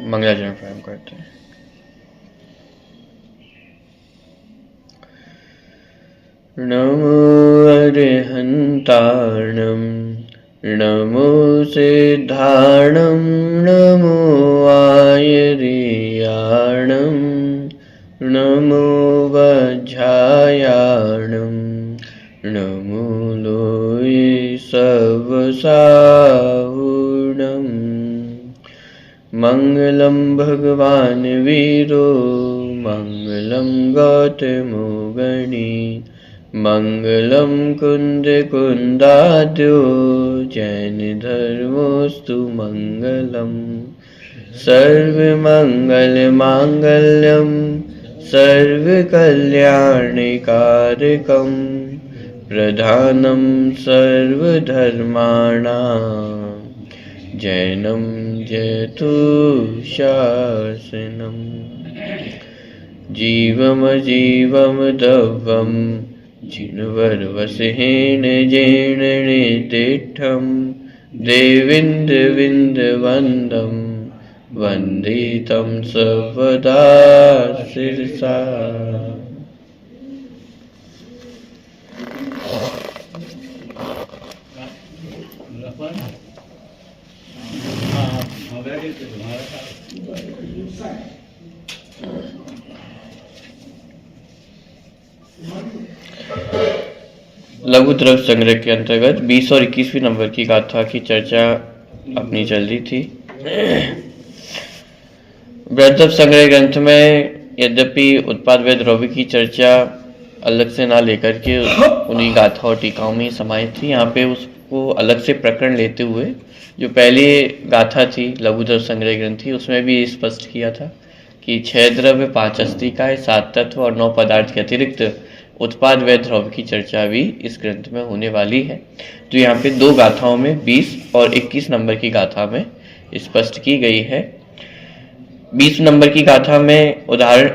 मंगलाचरण प्रारंभ करते हैं। नमो अरिहंताणं नमो सिद्धाणं नमो आयर्याणं नमो वज्रायाणं नमो लोये सवसाहुणम् मंगलम भगवान वीरो मंगलम गौतमो गणी मंगलम कुंद कुंदाद्यो जैन धर्मोस्तु मंगलम सर्वमंगल मांगल्यम सर्वकल्याणकारकम प्रधानम सर्वधर्माणां जैनम जयतु शासनम जीवमजीवम दवम जिनवरवसेन जैन निर्दिष्टं देविन्दविन्दवन्दं वन्दे तं सर्वदा शिरसा। लघु द्रव्य संग्रह के अंतर्गत 20 और 21वीं नंबर की गाथा की चर्चा अपनी चल रही थी। द्रव्य संग्रह ग्रंथ में यद्यपि उत्पाद व द्रव्य की चर्चा अलग से ना लेकर के उन्हीं गाथा और टीकाओं में समाहित थी, यहाँ पे उसको अलग से प्रकरण लेते हुए जो पहली गाथा थी लघु द्रव्य संग्रह ग्रंथ थी उसमें भी स्पष्ट किया था कि 6 द्रव्य 5 अस्थिकाएं 7 तत्व और 9 पदार्थ के अतिरिक्त उत्पाद व द्रव्य की चर्चा भी इस ग्रंथ में होने वाली है। तो यहाँ पे 2 गाथाओं में 20 और 21 नंबर की गाथा में स्पष्ट की गई है। 20 नंबर की गाथा में उदाहरण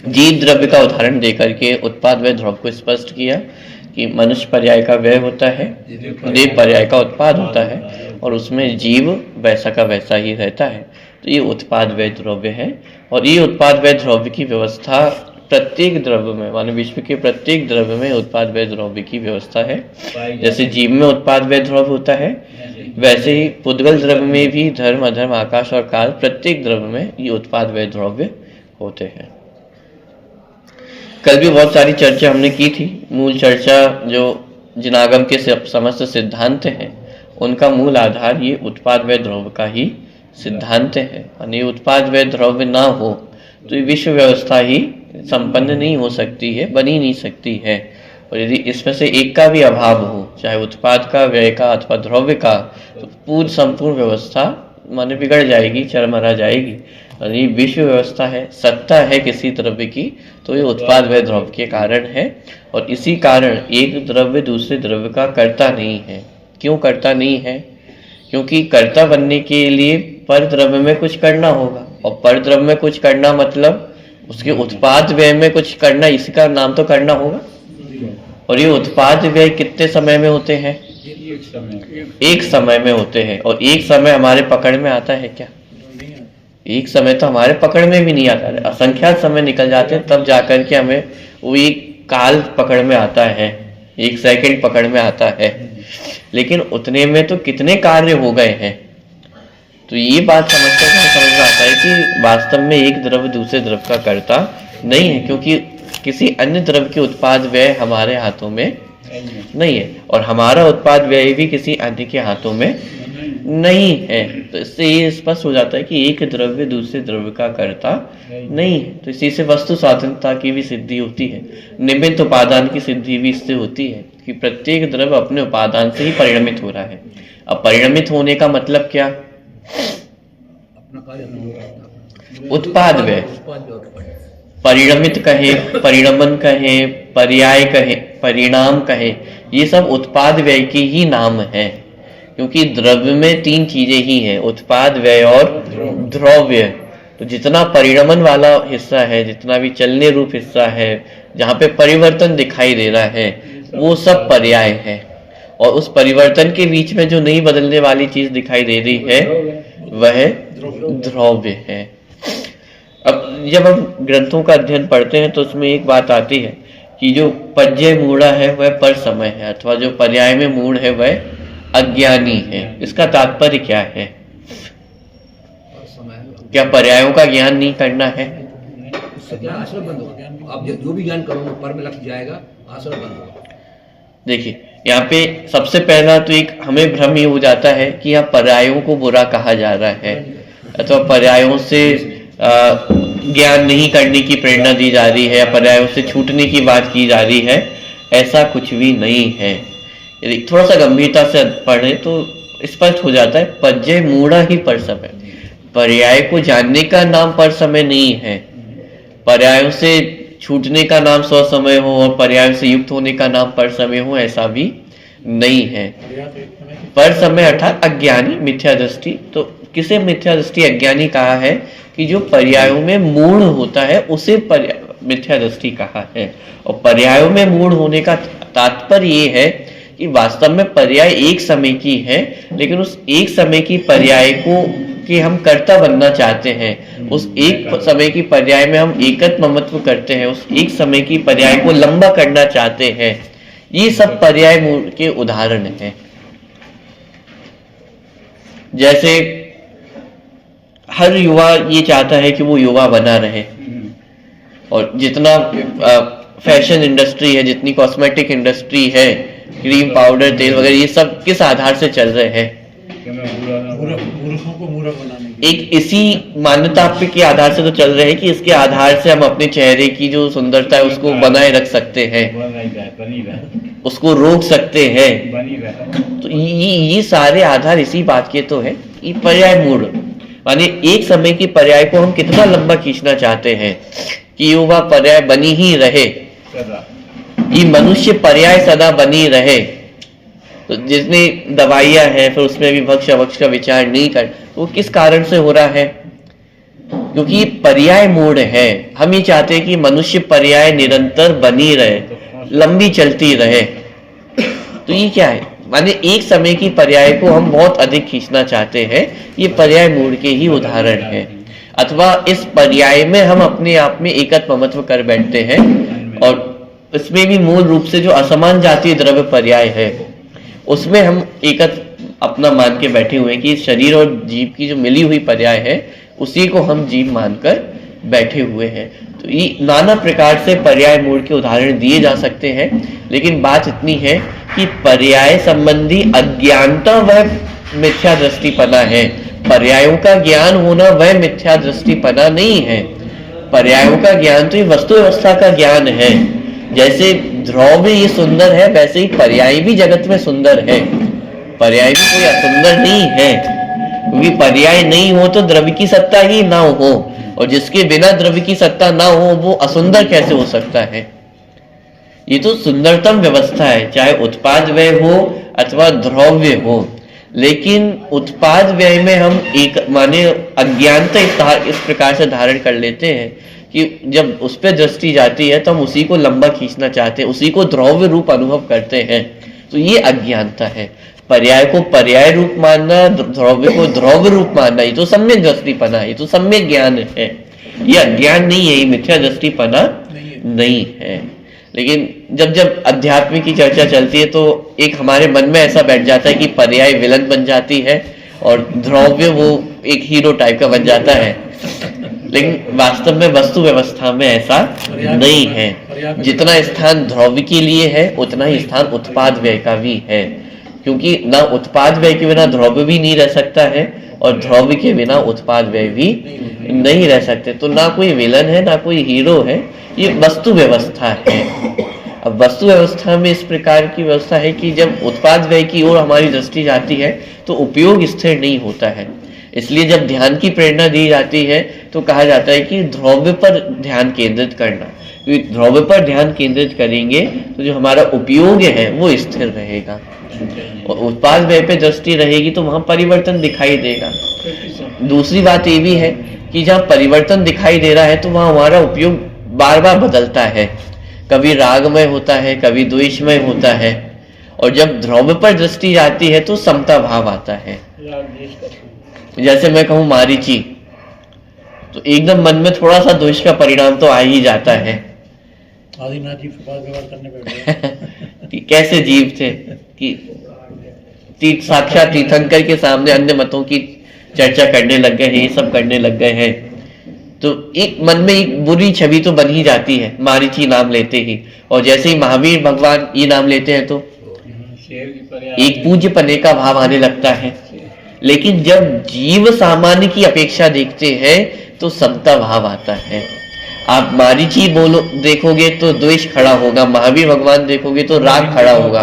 जीव द्रव्य का उदाहरण देकर के उत्पाद व द्रव्य को स्पष्ट किया कि मनुष्य पर्याय का व्यय होता है, देव पर्याय का उत्पाद होता है और उसमें जीव वैसा का वैसा ही रहता है। तो ये उत्पाद व द्रव्य है और ये उत्पाद व द्रव्य की व्यवस्था प्रत्येक द्रव्य में माने विश्व के प्रत्येक द्रव्य में उत्पाद व द्रव्य की व्यवस्था है। जैसे जीव में उत्पाद व द्रव्य होता है वैसे ही पुद्गल द्रव्य में भी धर्म अधर्म आकाश और काल प्रत्येक द्रव्य में ये उत्पाद व द्रव्य होते हैं। कल भी बहुत सारी चर्चा हमने की थी। मूल चर्चा जो जिनागम के समस्त सिद्धांत हैं उनका मूल आधार ये उत्पाद व द्रव्य का ही सिद्धांत है। यानी उत्पाद व द्रव्य ना हो तो ये विश्व व्यवस्था ही संपन्न नहीं हो सकती है, बनी नहीं सकती है। और यदि इसमें से एक का भी अभाव हो, चाहे उत्पाद का, व्यय का अथवा द्रव्य का, तो पूर्ण संपूर्ण व्यवस्था माने बिगड़ जाएगी, चरमरा जाएगी। यानी विश्व व्यवस्था है, सत्ता है किसी द्रव्य की तो ये उत्पाद व द्रव्य के कारण है। और इसी कारण एक द्रव्य दूसरे द्रव्य का कर्ता नहीं है। क्यों कर्ता नहीं है? क्योंकि कर्ता बनने के लिए पर द्रव्य में कुछ करना होगा और पर द्रव्य में कुछ करना मतलब उसके उत्पाद व्यय में कुछ करना, इसका नाम तो करना होगा। और ये उत्पाद व्यय कितने समय में होते हैं? एक समय में होते हैं। और एक समय हमारे पकड़ में आता है क्या? एक समय तो हमारे पकड़ में भी नहीं आता है। असंख्यात समय निकल जाते हैं तब जाकर के हमें वो एक काल पकड़ में आता है, 1 सेकंड पकड़ में आता है। लेकिन उतने में तो कितने कार्य हो गए हैं। तो ये बात समझ में आता है कि वास्तव में एक द्रव्य दूसरे द्रव्य का कर्ता नहीं है, क्योंकि किसी अन्य द्रव्य के उत्पाद व्यय हमारे हाथों में नहीं है और हमारा उत्पाद व्यय भी किसी अन्य के हाथों में नहीं है। तो इससे ये स्पष्ट हो जाता है कि एक द्रव्य दूसरे द्रव्य का कर्ता नहीं है। तो इसी से वस्तु स्वातंत्रता की भी सिद्धि होती है, निमित्त उपादान की सिद्धि भी इससे होती है कि प्रत्येक द्रव्य अपने उपादान से ही परिणमित हो रहा है। अब परिणमित होने का मतलब क्या? उत्पाद व्यय, परिणमित कहे, परिणमन कहे, पर्याय कहे, परिणाम कहे, ये सब उत्पाद व्यय के ही नाम है। क्योंकि द्रव्य में 3 चीजें ही हैं, उत्पाद व्यय और द्रव्य। तो जितना परिणमन वाला हिस्सा है, जितना भी चलने रूप हिस्सा है, जहाँ पे परिवर्तन दिखाई दे रहा है, वो सब पर्याय है। और उस परिवर्तन के बीच में जो नहीं बदलने वाली चीज दिखाई दे रही है वह द्रव्य है। अब जब हम ग्रंथों का अध्ययन पढ़ते हैं तो उसमें एक बात आती है कि जो पज्य मूढ़ा है वह पर समय है, अथवा जो पर्याय में मूढ़ है वह अज्ञानी है। इसका तात्पर्य क्या है? क्या पर्यायों का ज्ञान नहीं करना है? उससे क्या आश्रय बंद होगा। आप जो भी ज्ञान करोगे पर में लग जाएगा, आश्रय बंद होगा। देखिए यहाँ पे सबसे पहला तो एक हमें भ्रम ये हो जाता है कि यहाँ पर्यायों को बुरा कहा जा रहा है, अथवा पर्यायों से ज्ञान नहीं करने की प्रेरणा दी जा रही है, या पर्यायों से छूटने की बात की जा रही है। ऐसा कुछ भी नहीं है। यदि थोड़ा सा गंभीरता से पढ़े तो स्पष्ट हो जाता है, पज्य मूढ़ा ही पर समय। पर्याय को जानने का नाम पर समय नहीं है। पर्यायों से छूटने का नाम स्व समय हो और पर्यायों से युक्त होने का नाम पर समय हो, ऐसा भी नहीं है। पर समय अर्थात अज्ञानी, मिथ्या दृष्टि। तो किसे मिथ्या दृष्टि अज्ञानी कहा है? कि जो पर्यायों में मूढ़ होता है उसे मिथ्या दृष्टि कहा है। और पर्यायों में मूढ़ होने का तात्पर्य ये है कि वास्तव में पर्याय एक समय की है, लेकिन उस एक समय की पर्याय को कि हम कर्ता बनना चाहते हैं, उस एक समय की पर्याय में हम एकत्व ममत्व करते हैं, उस एक समय की पर्याय को लंबा करना चाहते हैं। ये सब पर्याय मूल के उदाहरण हैं। जैसे हर युवा ये चाहता है कि वो युवा बना रहे, और जितना फैशन इंडस्ट्री है, जितनी कॉस्मेटिक इंडस्ट्री है, क्रीम पाउडर तेल वगैरह, ये सब किस आधार से चल रहे हैं? एक इसी मान्यता के आधार से तो चल रहे हैं कि इसके आधार से हम अपने चेहरे की जो सुंदरता है उसको बनाए रख सकते हैं, उसको रोक सकते हैं। तो ये सारे आधार इसी बात के तो है। ये पर्याय मूढ़ माने एक समय की पर्याय को हम कितना लंबा खींचना चाहते हैं कि युवा पर्याय बनी ही रहे, ये मनुष्य पर्याय सदा बनी रहे। तो जितनी दवाइयां हैं फिर उसमें भी भक्ष अभक्ष का विचार नहीं कर, वो किस कारण से हो रहा है? क्योंकि पर्याय मूढ़ है। हम ये चाहते हैं कि मनुष्य पर्याय निरंतर बनी रहे, लंबी चलती रहे। तो ये क्या है? माने एक समय की पर्याय को हम बहुत अधिक खींचना चाहते हैं, ये पर्याय मूढ़ के ही उदाहरण है। अथवा इस पर्याय में हम अपने आप में एकत्व ममत्व कर बैठते हैं, और इसमें भी मूल रूप से जो असमान जातीय द्रव्य पर्याय है उसमें हम एकत्व अपना मान के बैठे हुए हैं कि शरीर और जीव की जो मिली हुई पर्याय है उसी को हम जीव मानकर बैठे हुए हैं। तो ये नाना प्रकार से पर्याय मूढ़ के उदाहरण दिए जा सकते हैं, लेकिन बात इतनी है कि पर्याय संबंधी अज्ञानता वह मिथ्या दृष्टिपना है। पर्यायों का ज्ञान होना वह मिथ्या दृष्टिपना नहीं है। पर्यायों का ज्ञान तो ये वस्तु व्यवस्था का ज्ञान है। जैसे ध्रुव भी ये सुंदर है, वैसे ही पर्याय भी जगत में सुंदर है। पर्याय भी कोई असुंदर नहीं है, क्योंकि पर्याय नहीं हो तो द्रव्य की सत्ता ही ना हो, और जिसके बिना द्रव्य की सत्ता ना हो वो असुंदर कैसे हो सकता है? ये तो सुंदरतम व्यवस्था है, चाहे उत्पाद व्यय हो अथवा द्रव्य हो। लेकिन उत्पाद व्यय में हम एक माने अज्ञानता इस प्रकार से धारण कर लेते हैं कि जब उस पर दृष्टि जाती है तो हम उसी को लंबा खींचना चाहते हैं, उसी को द्रव्य रूप अनुभव करते हैं। तो ये अज्ञानता है। पर्याय को पर्याय रूप मानना, द्रव्य को द्रव्य रूप मानना, ये तो सम्यक दृष्टिपना है, ये तो सम्यक ज्ञान है। ये अज्ञान नहीं है, ये मिथ्या दृष्टिपना नहीं है। लेकिन जब जब अध्यात्म की चर्चा चलती है तो एक हमारे मन में ऐसा बैठ जाता है कि पर्याय विलन बन जाती है और द्रव्य वो एक हीरो टाइप का बन जाता है। लेकिन वास्तव में वस्तु व्यवस्था में ऐसा नहीं है। जितना स्थान द्रव्य के लिए है उतना ही स्थान उत्पाद व्यय का भी है, क्योंकि ना उत्पाद व्यय के बिना द्रव्य भी नहीं रह सकता है और द्रव्य के बिना उत्पाद व्यय भी नहीं रह सकते। तो ना कोई विलन है ना कोई हीरो है, ये वस्तु व्यवस्था है। अब वस्तु व्यवस्था में इस प्रकार की व्यवस्था है कि जब उत्पाद व्यय की ओर हमारी दृष्टि जाती है तो उपयोग स्थिर नहीं होता है। इसलिए जब ध्यान की प्रेरणा दी जाती है तो कहा जाता है कि द्रव्य पर ध्यान केंद्रित करना, क्योंकि द्रव्य पर ध्यान केंद्रित करेंगे तो जो हमारा उपयोग है वो स्थिर रहेगा, और उत्पाद व्यय पे दृष्टि रहेगी तो वहां परिवर्तन दिखाई देगा। दूसरी बात ये भी है कि जहाँ परिवर्तन दिखाई दे रहा है तो वहां हमारा उपयोग बार बार बदलता है। कभी रागमय होता है, कभी द्वेषमय होता है, और जब ध्रुव पर दृष्टि जाती है तो समता भाव आता है। जैसे मैं कहूँ मारीची, तो एकदम मन में थोड़ा सा द्वेष का परिणाम तो आ ही जाता है। कि कैसे जीव थे कि साक्षात तीर्थंकर के सामने अन्य मतों की चर्चा करने लग गए हैं, ये सब करने लग गए हैं, तो एक मन में एक बुरी छवि तो बन ही जाती है मारीची नाम लेते ही। और जैसे ही महावीर भगवान ये नाम लेते हैं तो एक पूज्य पने का भाव आने लगता है। लेकिन जब जीव सामान्य की अपेक्षा देखते हैं तो समता भाव आता है। आप मारीची बोलो देखोगे तो द्वेष खड़ा होगा, महावीर भगवान देखोगे तो राग खड़ा होगा।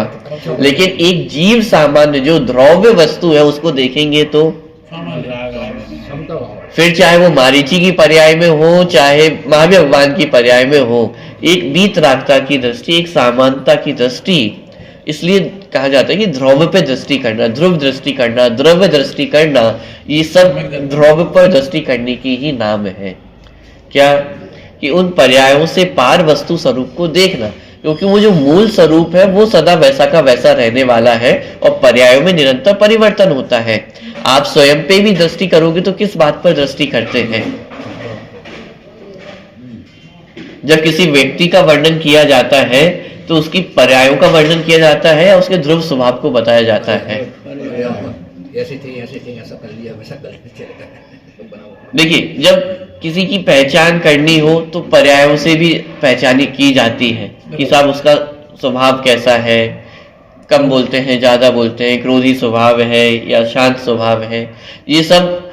लेकिन एक जीव सामान्य जो द्रव्य वस्तु है उसको देखेंगे तो फिर चाहे वो मारीची की पर्याय में हो चाहे महावीर भगवान की पर्याय में हो, एक वीतरागता की दृष्टि, एक समानता की दृष्टि। इसलिए कहा जाता है कि ध्रुव पे दृष्टि करना, ध्रुव दृष्टि करना, द्रव्य दृष्टि करना, ये सब ध्रुव पर दृष्टि करने की ही नाम है। क्या कि उन पर्यायों से पार वस्तु स्वरूप को देखना, क्योंकि वो जो मूल स्वरूप है वो सदा वैसा का वैसा रहने वाला है और पर्यायों में निरंतर परिवर्तन होता है। आप स्वयं पे भी दृष्टि करोगे तो किस बात पर दृष्टि करते हैं? जब किसी व्यक्ति का वर्णन किया जाता है तो उसकी पर्यायों का वर्णन किया जाता है या उसके ध्रुव स्वभाव को बताया जाता है? ऐसे थे, ऐसा कर लिया, वैसा कर लिया। देखिए, जब किसी की पहचान करनी हो तो पर्यायों से भी पहचानी की जाती है कि साहब उसका स्वभाव कैसा है, कम बोलते हैं, ज्यादा बोलते हैं, क्रोधी स्वभाव है या शांत स्वभाव है। ये सब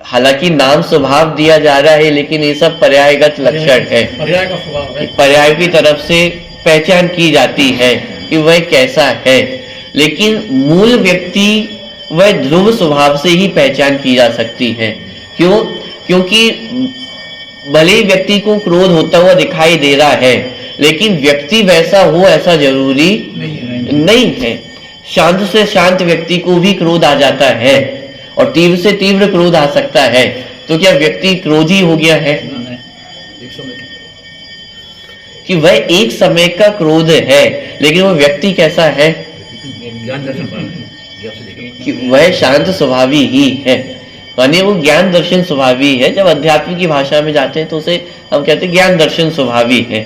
हालांकि नाम स्वभाव दिया जा रहा है, लेकिन ये सब पर्यायगत लक्षण है, पर्याय का स्वभाव है। पर्याय की तरफ से पहचान की जाती है कि वह कैसा है। लेकिन मूल व्यक्ति वह ध्रुव स्वभाव से ही पहचान की जा सकती है। क्यों? क्योंकि भले ही व्यक्ति को क्रोध होता हुआ दिखाई दे रहा है, लेकिन व्यक्ति वैसा हो ऐसा जरूरी नहीं है। शांत से शांत व्यक्ति को भी क्रोध आ जाता है और तीव्र से तीव्र क्रोध आ सकता है। तो क्या व्यक्ति क्रोधी हो गया है? कि वह एक समय का क्रोध है, लेकिन वह व्यक्ति कैसा है? कि वह शांत स्वभावी ही है, माने वो ज्ञान दर्शन स्वभावी है। जब अध्यात्म की भाषा में जाते हैं तो उसे हम कहते हैं ज्ञान दर्शन स्वभावी है।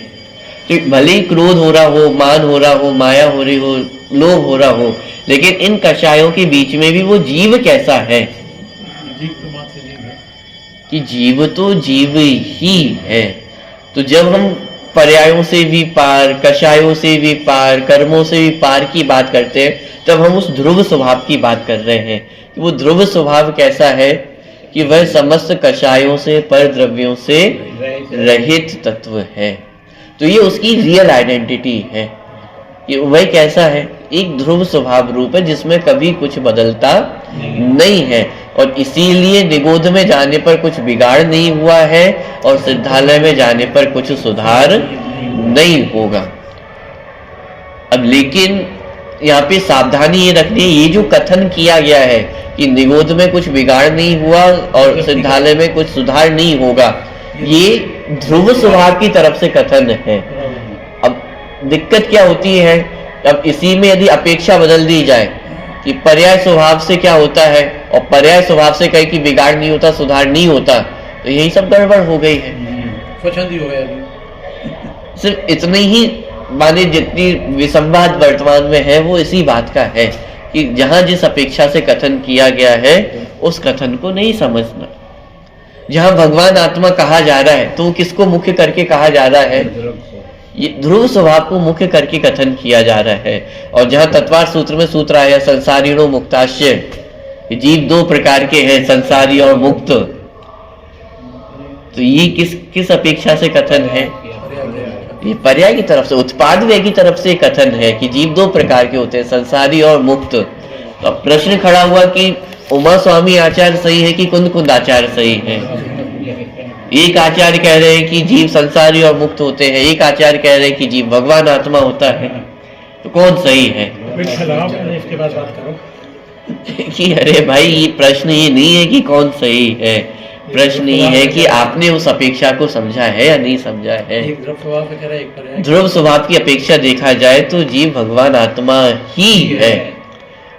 तो भले ही क्रोध हो रहा हो, मान हो रहा हो, माया हो रही हो, लोभ हो रहा हो, लेकिन इन कषायों के बीच में भी वो जीव कैसा है? कि जीव तो जीव ही है। तो जब हम पर्यायों से भी पार, कषायों से भी पार, कर्मों से भी पार की बात करते हैं, तब हम उस ध्रुव स्वभाव की बात कर रहे हैं कि वो ध्रुव स्वभाव कैसा है कि वह समस्त कषायों से, पर द्रव्यों से रहित तत्व है। तो ये उसकी रियल आइडेंटिटी है कि वह कैसा है? एक ध्रुव स्वभाव रूप है जिसमें कभी कुछ बदलता नहीं है। और इसीलिए निगोध में जाने पर कुछ बिगाड़ नहीं हुआ है और सिद्धालय में जाने पर कुछ सुधार नहीं होगा। अब लेकिन यहाँ पे सावधानी ये रखनी है, ये जो कथन किया गया है कि निगोध में कुछ बिगाड़ नहीं हुआ और सिद्धालय में कुछ सुधार नहीं होगा, ये ध्रुव स्वभाव की तरफ से कथन है। अब दिक्कत क्या होती है? अब इसी में यदि अपेक्षा बदल दी जाए कि पर्याय स्वभाव से क्या होता है और पर्याय स्वभाव से कहे कि बिगाड़ नहीं होता, सुधार नहीं होता, तो यही सब गड़बड़ हो गई है। स्वच्छंदी हो गया। सिर्फ इतनी ही माने जितनी विसंवाद वर्तमान में है वो इसी बात का है कि जहां जिस अपेक्षा से कथन किया गया है उस कथन को नहीं समझना। जहां भगवान आत्मा कहा जा रहा है तो किसको मुख्य करके कहा जा रहा है? ये ध्रुव स्वभाव को मुख्य करके कथन किया जा रहा है। और जहां तत्वार सूत्र में सूत्र आया संसारिणो मुक्ताश्य, जीव दो प्रकार के हैं, संसारी और मुक्त। तो ये किस अपेक्षा से कथन है? ये पर्याय की तरफ से, उत्पाद व्यय की तरफ से कथन है कि जीव दो प्रकार के होते हैं, संसारी और मुक्त। तो अब प्रश्न खड़ा हुआ कि उमा स्वामी आचार्य सही है कि कुंद कुंद आचार्य सही है? एक आचार्य कह रहे हैं कि जीव संसारी और मुक्त होते हैं, एक आचार्य कह रहे हैं कि जीव भगवान आत्मा होता है। तो कौन सही है? इसके बाद बात करो कि अरे भाई, ये प्रश्न ये नहीं है कि कौन सही है, प्रश्न ये है कि आपने उस अपेक्षा को समझा है या नहीं समझा है। एक ध्रुव स्वभाव का कह रहा है, एक पर्याय ध्रुव स्वभाव की अपेक्षा देखा जाए तो जीव भगवान आत्मा ही है।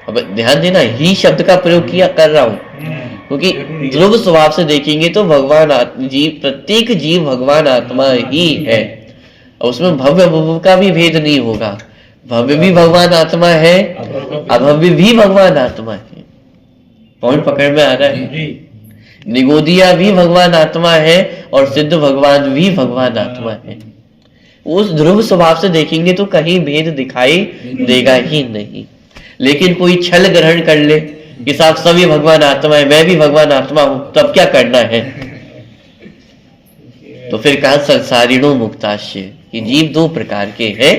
अब ध्यान देना, ही शब्द का प्रयोग किया कर रहा हूं, क्योंकि ध्रुव स्वभाव से देखेंगे तो जीव, प्रत्येक जीव भगवान आत्मा ही है। और उसमें भव्य अभव्य का भी भेद नहीं होगा। भव्य भी भगवान आत्मा है, अभव्य भी भगवान आत्मा है। पॉइंट पकड़ में आ रहा है। जी। निगोदिया भी भगवान आत्मा है और सिद्ध भगवान भी भगवान आत्मा है। उस ध्रुव स्वभाव से देखेंगे तो कहीं भेद दिखाई देगा ही नहीं। लेकिन कोई छल ग्रहण कर ले कि साहब सभी भगवान आत्मा है, मैं भी भगवान आत्मा हूं, तब क्या करना है? तो फिर कहा संसारिणो मुक्ताश्य, कि जीव दो प्रकार के हैं,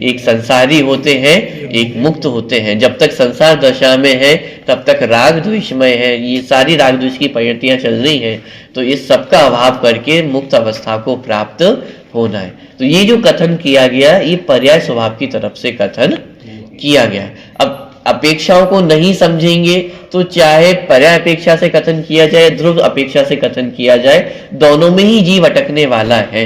एक संसारी होते हैं, एक मुक्त होते हैं। जब तक संसार दशा में है तब तक राग द्वेषमय है, ये सारी राग द्वेष की प्रवृत्तियां चल रही हैं। तो इस सबका अभाव करके मुक्त अवस्था को प्राप्त होना है। तो ये जो कथन किया गया, ये पर्याय स्वभाव की तरफ से कथन किया गया। अब अपेक्षाओं को नहीं समझेंगे तो चाहे पर्याय अपेक्षा से कथन किया जाए, ध्रुव अपेक्षा से कथन किया जाए, दोनों में ही जीव अटकने वाला है।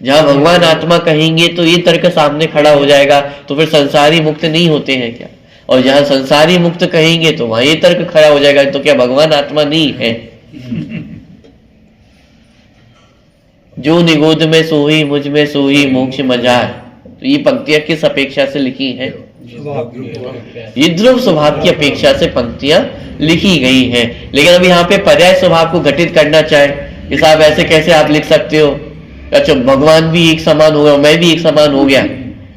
जहां भगवान आत्मा कहेंगे तो ये तर्क सामने खड़ा हो जाएगा, तो फिर संसारी मुक्त नहीं होते हैं क्या? और जहां संसारी मुक्त कहेंगे तो वहां ये तर्क खड़ा हो जाएगा, तो क्या भगवान आत्मा नहीं है? जो निगोद में सोही मुझ में सोही मोक्ष मजार। तो ये पंक्तियां किस अपेक्षा से लिखी है? ये ध्रुव स्वभाव की अपेक्षा से पंक्तियां लिखी गई हैं। लेकिन अब यहाँ पे पर्याय स्वभाव को घटित करना चाहे कि साहब ऐसे कैसे आप लिख सकते हो? अच्छा, भगवान भी एक समान हो गया, मैं भी एक समान हो गया,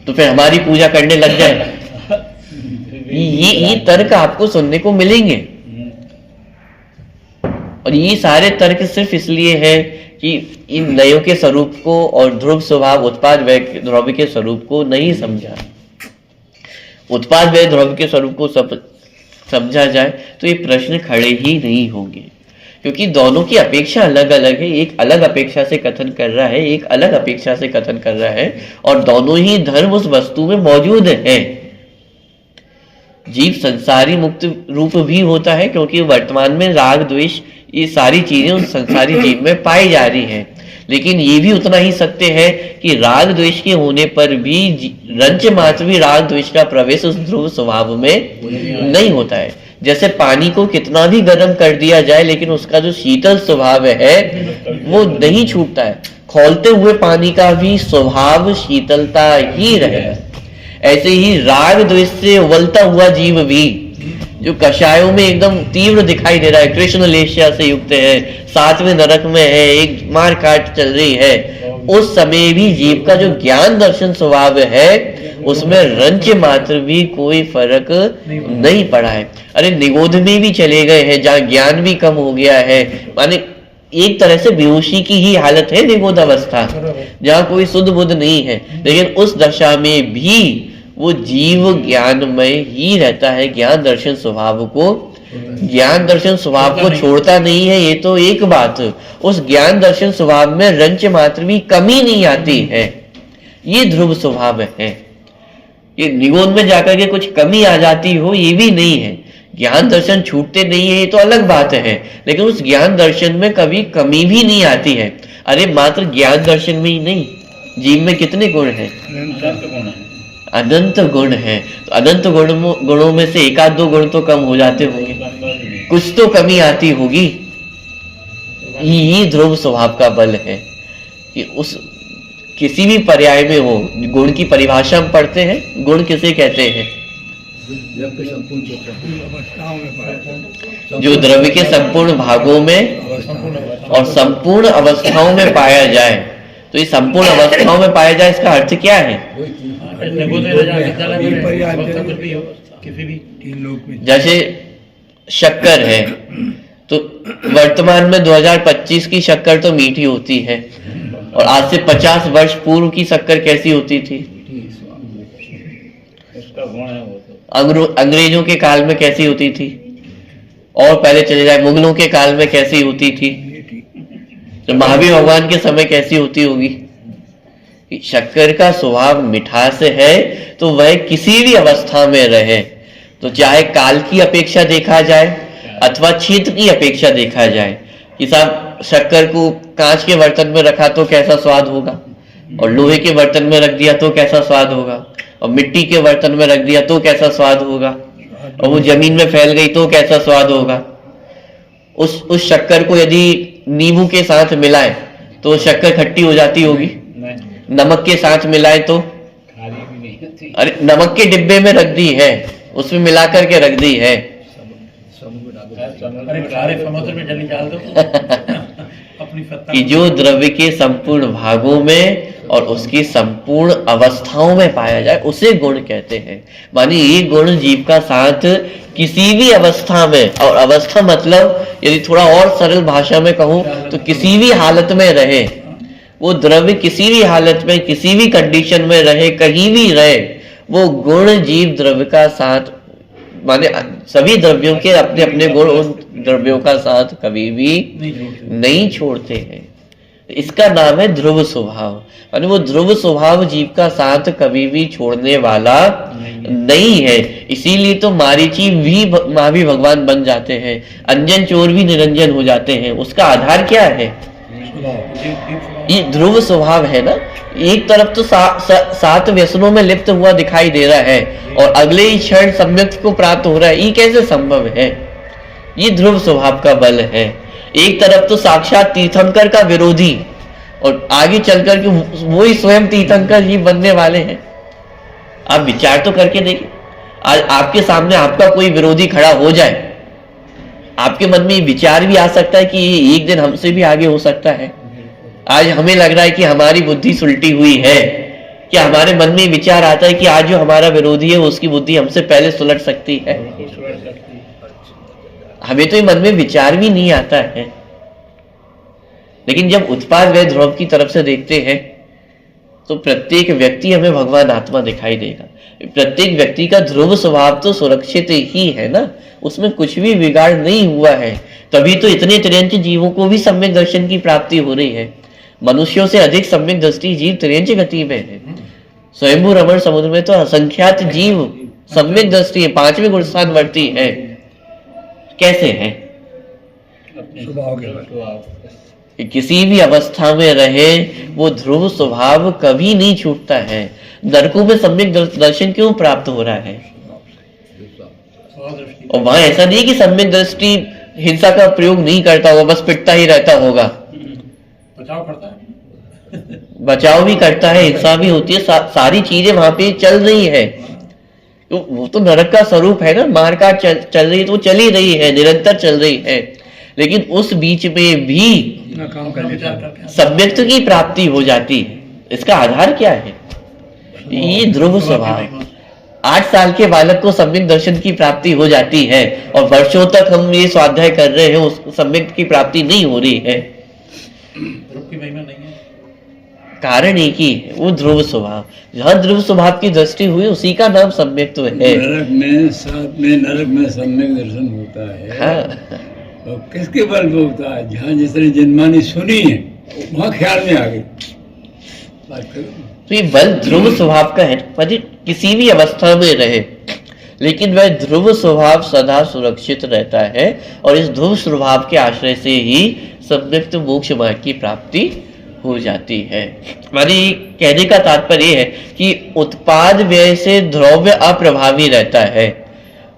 तो फिर हमारी पूजा करने लग जाए। ये तर्क आपको सुनने को मिलेंगे। और ये सारे तर्क सिर्फ इसलिए है कि इन नयों के स्वरूप को और ध्रुव स्वभाव उत्पाद व्यय ध्रुव के स्वरूप को नहीं समझा। उत्पाद व्यय ध्रुव के स्वरूप को सब समझा जाए तो ये प्रश्न खड़े ही नहीं होंगे, क्योंकि दोनों की अपेक्षा अलग अलग है। एक अलग अपेक्षा से कथन कर रहा है, एक अलग अपेक्षा से कथन कर रहा है, और दोनों ही धर्म उस वस्तु में मौजूद है। जीव संसारी मुक्त रूप भी होता है, क्योंकि वर्तमान में राग द्वेष ये सारी चीजें उस संसारी जीव में पाई जा रही हैं। लेकिन ये भी उतना ही सत्य है कि राग द्वेष के होने पर भी रंच मात्र भी राग द्वेष का प्रवेश उस ध्रुव स्वभाव में नहीं होता है। जैसे पानी को कितना भी गर्म कर दिया जाए, लेकिन उसका जो शीतल स्वभाव है वो नहीं छूटता है। खौलते हुए पानी का भी स्वभाव शीतलता ही रहेगा। ऐसे ही राग द्वेष से उबलता हुआ जीव भी, जो कषायों में एकदम तीव्र दिखाई दे रहा है, कृष्ण लेशिया से युक्त है, सातवें नरक में है, एक मार काट चल रही है, उस समय भी जीव का जो ज्ञान दर्शन स्वभाव है उसमें रंच मात्र भी कोई फर्क नहीं पड़ा है। अरे निगोध में भी चले गए हैं, जहाँ ज्ञान भी कम हो गया है, माने एक तरह से बेहोशी की ही हालत है निगोध अवस्था, जहाँ कोई सुध बुध नहीं है। लेकिन उस दशा में भी वो जीव ज्ञानमय ही रहता है। ज्ञान दर्शन स्वभाव को छोड़ता नहीं है। ये तो एक बात, उस ज्ञान दर्शन स्वभाव में रंच मात्र भी कमी नहीं आती है। ये ध्रुव स्वभाव है। ये निगोद में जाकर के कुछ कमी आ जाती हो, ये भी नहीं है। ज्ञान दर्शन छूटते नहीं है, ये तो अलग बात है, लेकिन उस ज्ञान दर्शन में कभी कमी भी नहीं आती है। अरे मात्र ज्ञान दर्शन में ही नहीं, जीव में कितने गुण हैं? अनंत गुण है। तो अनंत गुणों में से एक आध दो गुण तो कम हो जाते होंगे, कुछ तो कमी आती होगी। ये ध्रुव स्वभाव का बल है कि उस किसी भी पर्याय में हो, गुण की परिभाषा हम पढ़ते हैं, गुण किसे कहते हैं? जो द्रव्य के संपूर्ण भागों में और संपूर्ण अवस्थाओं में पाया जाए। तो ये संपूर्ण अवस्थाओं में पाया जाए, इसका अर्थ क्या है? जैसे शक्कर है, तो वर्तमान में 2025 की शक्कर तो मीठी होती है, और आज से 50 वर्ष पूर्व की शक्कर कैसी होती थी? अंग्रेजों के काल में कैसी होती थी? और पहले चले जाए मुगलों के काल में कैसी होती थी? तो महावीर भगवान के समय कैसी होती होगी? शक्कर का स्वभाव मिठास है, तो वह किसी भी अवस्था में रहे, तो चाहे काल की अपेक्षा देखा जाए अथवा क्षेत्र की अपेक्षा देखा जाए कि साहब शक्कर को कांच के बर्तन में रखा तो कैसा स्वाद होगा, और लोहे के बर्तन में रख दिया तो कैसा स्वाद होगा, और मिट्टी के बर्तन में रख दिया तो कैसा स्वाद होगा, और वो जमीन में फैल गई तो कैसा स्वाद होगा। उस शक्कर को यदि नींबू के साथ मिलाए तो शक्कर खट्टी हो जाती होगी, नमक के साथ मिलाए तो, अरे नमक के डिब्बे में रख दी है, उसमें मिला करके रख दी है, अरे खारे समुद्र में जली डाल दो अपनी सत्ता कि जो द्रव्य के संपूर्ण भागों में और उसकी संपूर्ण अवस्थाओं में पाया जाए उसे गुण कहते हैं। मानी ये गुण जीव का साथ किसी भी अवस्था में, और अवस्था मतलब यदि थोड़ा और सरल भाषा में कहूं तो किसी भी हालत में रहे, वो द्रव्य किसी भी हालत में किसी भी कंडीशन में रहे, कहीं भी रहे, वो गुण जीव द्रव्य का साथ, माने सभी द्रव्यों के अपने अपने गुण उन द्रव्यों का साथ कभी भी नहीं छोड़ते हैं। इसका नाम है ध्रुव स्वभाव। माने वो ध्रुव स्वभाव जीव का साथ कभी भी छोड़ने वाला नहीं है। इसीलिए तो मारीची भी माँ भी भगवान बन जाते हैं, अंजन चोर भी निरंजन हो जाते हैं। उसका आधार क्या है? ये ध्रुव स्वभाव है ना। एक तरफ तो सात व्यसनों में लिप्त हुआ दिखाई दे रहा है और अगले ही क्षण सम्यक को प्राप्त हो रहा है, ये कैसे संभव है? ये ध्रुव स्वभाव का बल है। एक तरफ तो साक्षात तीर्थंकर का विरोधी और आगे चलकर के वो ही स्वयं तीर्थंकर ही बनने वाले हैं। आप विचार तो करके देखिए, आज आपके सामने आपका कोई विरोधी खड़ा हो जाए, आपके मन में विचार भी आ सकता है कि ये एक दिन हमसे भी आगे हो सकता है। आज हमें लग रहा है कि हमारी बुद्धि सुलटी हुई है, क्या हमारे मन में विचार आता है कि आज जो हमारा विरोधी है उसकी बुद्धि हमसे पहले सुलट सकती है? हमें तो ये मन में विचार भी नहीं आता है। लेकिन जब उत्पाद व ध्रुव की तरफ से देखते हैं तो प्रत्येक व्यक्ति हमें भगवान आत्मा दिखाई देगा। प्रत्येक व्यक्ति का ध्रुव स्वभाव तो सुरक्षित ही है ना, उसमें कुछ भी बिगाड़ नहीं हुआ है। तभी तो इतने तिर्यंच जीवों को भी सम्यक दर्शन की प्राप्ति हो रही है। मनुष्यों से अधिक सम्यक दृष्टि जीव तिर्यंच गति में है। स्वयंभू रमण समुद्र में तो असंख्यात जीव सम्यक दृष्टि है, 5वें गुण स्थान वर्ती है। कैसे है? किसी भी अवस्था में रहे वो ध्रुव स्वभाव कभी नहीं छूटता है। नरकों में सम्यक दर्शन क्यों प्राप्त हो रहा है? और वहां ऐसा नहीं कि सम्यक दृष्टि हिंसा का प्रयोग नहीं करता होगा, बस पिटता ही रहता होगा। बचाव करता है, बचाव भी करता है, हिंसा भी होती है, सारी चीजें वहां पे चल रही है। तो वो तो नरक का स्वरूप है ना। मारकाट चल रही है तो वो चल ही रही है, निरंतर चल रही है। लेकिन उस बीच में भी सम्यक्त की प्राप्ति हो जाती है। इसका आधार क्या है? ये ध्रुव स्वभाव। 8 साल के बालक को सम्यक दर्शन की प्राप्ति हो जाती है और वर्षों तक हम ये स्वाध्याय कर रहे हैं, उस सम्यक की प्राप्ति नहीं हो रही है। ध्रुव की महिमा नहीं है, कारण एक ही है, वो ध्रुव स्वभाव। जहाँ ध्रुव स्वभाव की दृष्टि हुई उसी का नाम सम्यक्त्व है। नरक में सम्यक दर्शन होता है। हाँ। और किसके बल पे होता है? जहाँ जिसने जन्मानी सुनी है वहाँ ख्याल में आ गई बात करो। तो ये बल ध्रुव स्वभाव का है, मतलब किसी भी अवस्था में रहे लेकिन वह ध्रुव स्वभाव सदा सुरक्षित रहता है। और इस ध्रुव स्वभाव के आश्रय से ही सम्यक्त मोक्ष मार्ग की प्राप्ति हो जाती है। हमारी कहने का तात्पर्य है कि उत्पाद व्यय से द्रव्य अप्रभावी रहता है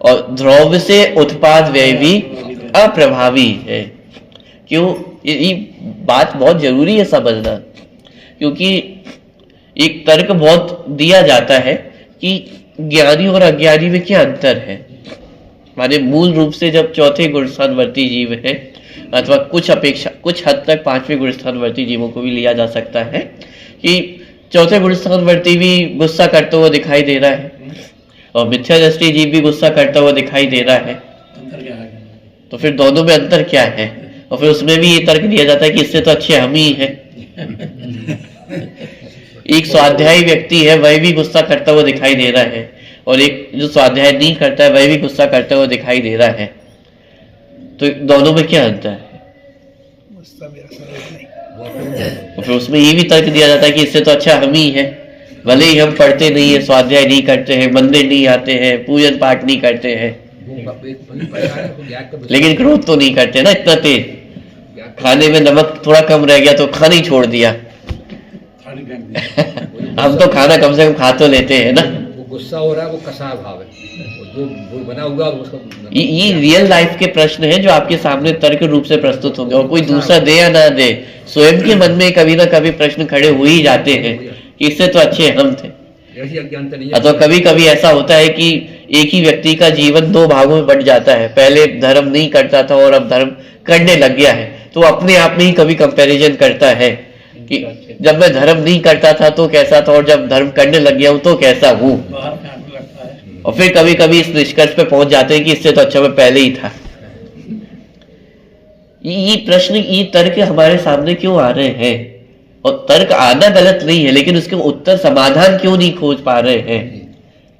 और द्रव्य से उत्पाद व्यय भी अप्रभावी है। क्यों? ये बात बहुत जरूरी है समझना, क्योंकि एक तर्क बहुत दिया जाता है कि ज्ञानी और अज्ञानी में क्या अंतर है। माने मूल रूप से जब चौथे गुणस्थानवर्ती जीव है अथवा कुछ हद तक 5वें गुणस्थानवर्ती जीवों को भी लिया जा सकता है कि चौथे गुणस्थानवर्ती भी गुस्सा करता हुआ दिखाई दे रहा है और मिथ्या दृष्टि जीव भी गुस्सा करता हुआ दिखाई दे रहा है। अंतर क्या है? तो फिर दोनों में अंतर क्या है? और फिर उसमें भी ये तर्क दिया जाता है कि इससे तो अच्छे हम ही हैं। एक स्वाध्यायी व्यक्ति है वह भी गुस्सा करता हुआ दिखाई दे रहा है और एक जो स्वाध्याय नहीं करता है वह भी गुस्सा करता हुआ दिखाई दे रहा है। तो दोनों में क्या अंतर है? तो फिर उसमें ये भी तर्क दिया जाता है कि इससे तो अच्छा हम ही है। भले ही हम पढ़ते नहीं है, स्वाध्याय नहीं करते हैं, मंदिर नहीं आते हैं, पूजन पाठ नहीं करते हैं, लेकिन क्रोध तो नहीं करते ना इतना तेज। खाने में नमक थोड़ा कम रह गया तो खाना ही छोड़ दिया। थाली फेंक दी। हम तो खाना कम से कम खा तो लेते हैं ना। वो गुस्सा हो रहा है, वो कसाय भाव है, वो जो वो बना हुआ उसको ये रियल लाइफ के प्रश्न हैं जो आपके सामने तर्क रूप से प्रस्तुत होंगे, और कोई दूसरा दे या ना दे, स्वयं के मन में कभी ना कभी प्रश्न खड़े हो ही जाते हैं कि इससे तो अच्छे हम थे। ऐसी अज्ञानता नहीं अथवा कभी कभी ऐसा होता है कि एक ही व्यक्ति का जीवन दो भागों में बंट जाता है, पहले धर्म नहीं करता था और अब धर्म करने लग गया है, तो अपने आप में ही कभी कंपैरिजन करता है कि जब मैं धर्म नहीं करता था तो कैसा था और जब धर्म करने लग गया हूं तो कैसा हूं। बाहर फेंकने लगता है। और फिर कभी कभी इस निष्कर्ष पे पहुंच जाते हैं कि इससे तो अच्छा मैं पहले ही था। ये प्रश्न, ये तर्क हमारे सामने क्यों आ रहे हैं? और तर्क आना गलत नहीं है, लेकिन उसके उत्तर समाधान क्यों नहीं खोज पा रहे हैं?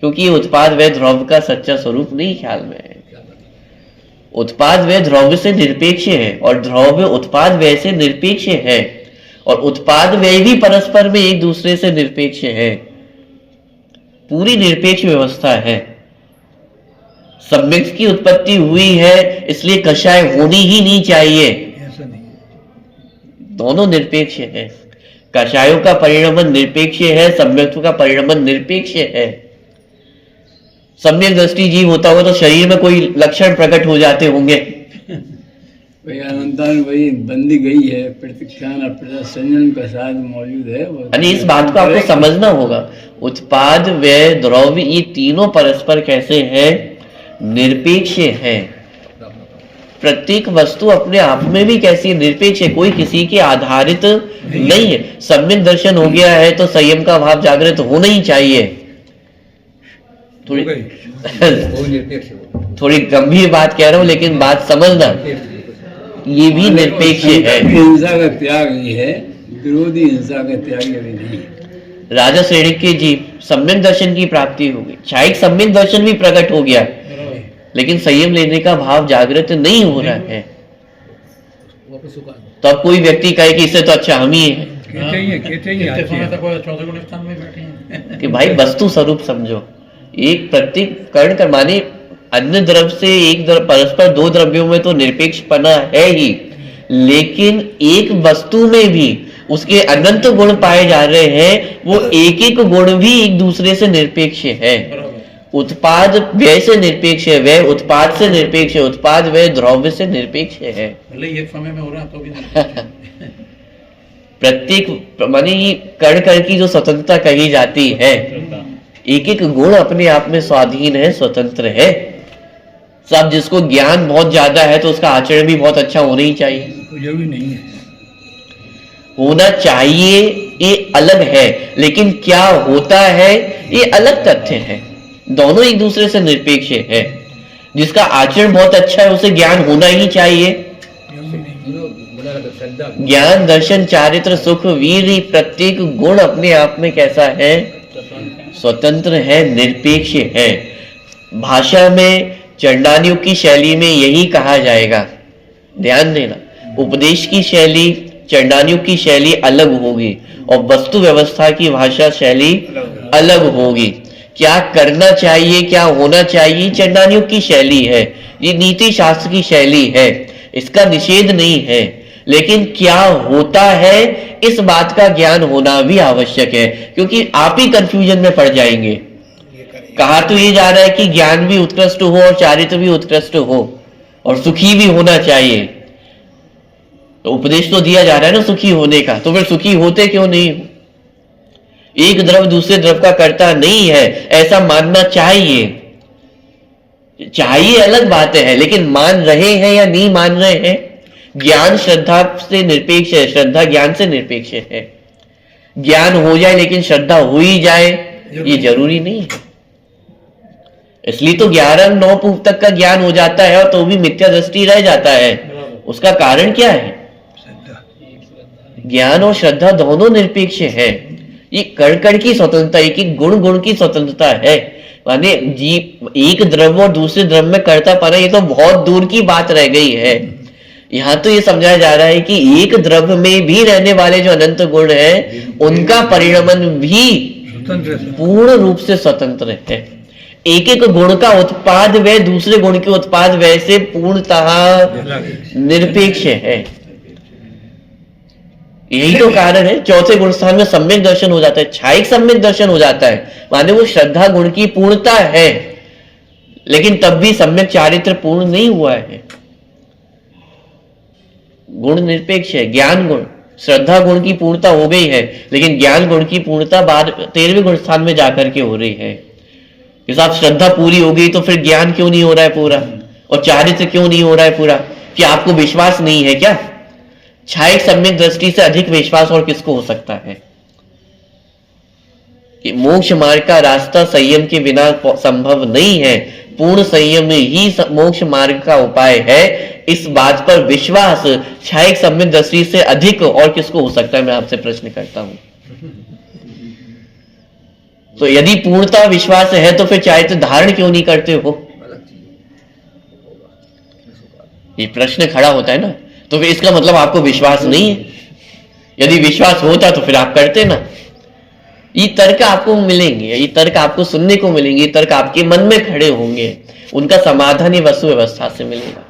क्योंकि ये उत्पाद व द्रव्य का सच्चा स्वरूप नहीं ख्याल में है। उत्पाद व द्रव्य से निरपेक्ष है और द्रव्य उत्पाद व्यय से निरपेक्ष है, और उत्पाद व्यय भी परस्पर में एक दूसरे से निरपेक्ष है। पूरी निरपेक्ष व्यवस्था है। सम्यक की उत्पत्ति हुई है इसलिए कषाय होनी ही नहीं चाहिए, ऐसा नहीं। दोनों निरपेक्ष है। कषायों का परिणमन निरपेक्ष है, सम्यक का परिणमन निरपेक्ष है। सम्यक दृष्टि जीव होता होगा तो शरीर में कोई लक्षण प्रकट हो जाते होंगे। वही अनंतान वही बंदी गई है, प्रतिक्षान अपना संयम का साथ मौजूद है। यानी इस बात को आपको समझना होगा, उत्पाद व्यय द्रव्य ये तीनों परस्पर कैसे हैं? निरपेक्ष है। प्रत्येक वस्तु अपने आप में भी कैसी निरपेक्ष है, कोई किसी के आधारित नहीं है। सम्यक दर्शन हो गया है तो संयम का भाव जागृत होना ही चाहिए। थोड़ी वो निरपेक्ष है। थोड़ी गंभीर बात कह रहा हूं लेकिन बात समझना, ये भी निरपेक्ष है। हिंसा का त्याग ही है, विरोधी हिंसा का त्याग अभी नहीं है। राजा श्रेणी के जीव सम्यक दर्शन की प्राप्ति हो गई, शायद सम्यक दर्शन भी प्रकट हो गया, लेकिन संयम लेने का भाव जागृत नहीं हो रहा है। तो अब कोई व्यक्ति कहे कि इससे तो अच्छा हम ही है, कितने समय तक वो चौथे गुण स्थान में बैठे हैं। कि भाई वस्तु स्वरूप समझो। एक प्रत्येक कर्ण कर माने अन्य द्रव्य से एक द्रव्य परस्पर दो द्रव्यों में तो निरपेक्षपना है ही, लेकिन एक वस्तु में भी उसके अनंत गुण पाए जा रहे हैं। वो एक एक गुण भी एक दूसरे से निरपेक्ष है। उत्पाद व्यय से निरपेक्ष है, व्यय उत्पाद से निरपेक्ष है, उत्पाद व्यय द्रव्य से निरपेक्ष है। भले ही एक समय में हो रहा है तो भी नहीं। प्रत्येक माने ये कण कण की जो स्वतंत्रता कही जाती है, एक एक गुण अपने आप में स्वाधीन है, स्वतंत्र है। सब जिसको ज्ञान बहुत ज्यादा है तो उसका आचरण भी बहुत अच्छा होना ही चाहिए। जरूरी नहीं है, होना चाहिए ये अलग है, लेकिन क्या होता है ये अलग तथ्य है। दोनों एक दूसरे से निरपेक्ष है। जिसका आचरण बहुत अच्छा है उसे ज्ञान होना ही चाहिए। ज्ञान दर्शन चारित्र सुख वीर प्रत्येक गुण अपने आप में कैसा है? स्वतंत्र है, निरपेक्ष है। भाषा में चंडानियों की शैली में यही कहा जाएगा। ध्यान देना, उपदेश की शैली चंडानियों की शैली अलग होगी और वस्तु व्यवस्था की भाषा शैली अलग होगी। क्या करना चाहिए, क्या होना चाहिए, चंडानियों की शैली है, ये नीति शास्त्र की शैली है, इसका निषेध नहीं है। लेकिन क्या होता है इस बात का ज्ञान होना भी आवश्यक है, क्योंकि आप ही कंफ्यूजन में पड़ जाएंगे। कहा तो ये जा रहा है कि ज्ञान भी उत्कृष्ट हो और चारित्र भी उत्कृष्ट हो और सुखी भी होना चाहिए। तो उपदेश तो दिया जा रहा है ना सुखी होने का, तो फिर सुखी होते क्यों नहीं? एक द्रव्य दूसरे द्रव्य का कर्ता नहीं है ऐसा मानना चाहिए। चाहिए अलग बात है, लेकिन मान रहे हैं या नहीं मान रहे हैं? ज्ञान श्रद्धा से निरपेक्ष है, श्रद्धा ज्ञान से निरपेक्ष है। ज्ञान हो जाए लेकिन श्रद्धा हो ही जाए ये जरूरी नहीं है। इसलिए तो 11-9 तक का ज्ञान हो जाता है और तो भी मिथ्या दृष्टि रह जाता है। उसका कारण क्या है? ज्ञान और श्रद्धा दोनों निरपेक्ष है। ये कण कण की स्वतंत्रता, एक एक गुण गुण की स्वतंत्रता है। माने जी एक द्रव्य और दूसरे द्रव्य में कर्ता पाना ये तो बहुत दूर की बात रह गई है। यहाँ तो ये समझाया जा रहा है कि एक द्रव्य में भी रहने वाले जो अनंत गुण है उनका परिणमन भी पूर्ण रूप से स्वतंत्र है। एक एक गुण का उत्पाद व्यय दूसरे गुण के उत्पाद व्यय से पूर्णतः निरपेक्ष है। यही तो कारण है, चौथे गुण स्थान में सम्यक दर्शन हो जाता है, छायिक सम्यक दर्शन हो जाता है, माने वो श्रद्धा गुण की पूर्णता है, लेकिन तब भी सम्यक चारित्र पूर्ण नहीं हुआ है। गुण निरपेक्ष है, ज्ञान गुण, श्रद्धा गुण की पूर्णता हो गई है, लेकिन ज्ञान गुण की पूर्णता बाद 13वें गुण स्थान में जाकर के हो रही है। कि साहब श्रद्धा पूरी हो गई तो फिर ज्ञान क्यों नहीं हो रहा है पूरा, और चारित्र क्यों नहीं हो रहा है पूरा? कि आपको विश्वास नहीं है क्या? छायिक सम्यक दृष्टि से अधिक विश्वास और किसको हो सकता है? कि मोक्ष मार्ग का रास्ता संयम के बिना संभव नहीं है, पूर्ण संयम ही मोक्ष मार्ग का उपाय है। इस बात पर विश्वास छायिक सम्यक दृष्टि से अधिक और किसको हो सकता है? मैं आपसे प्रश्न करता हूं। तो यदि पूर्णता विश्वास है तो फिर चारित्र धारण क्यों नहीं करते हो? ये प्रश्न खड़ा होता है ना, तो फिर इसका मतलब आपको विश्वास नहीं है। यदि विश्वास होता तो फिर आप करते ना। ये तर्क आपको मिलेंगे, ये तर्क आपको सुनने को मिलेंगे, ये तर्क आपके मन में खड़े होंगे, उनका समाधान ये वस्तु व्यवस्था से मिलेगा।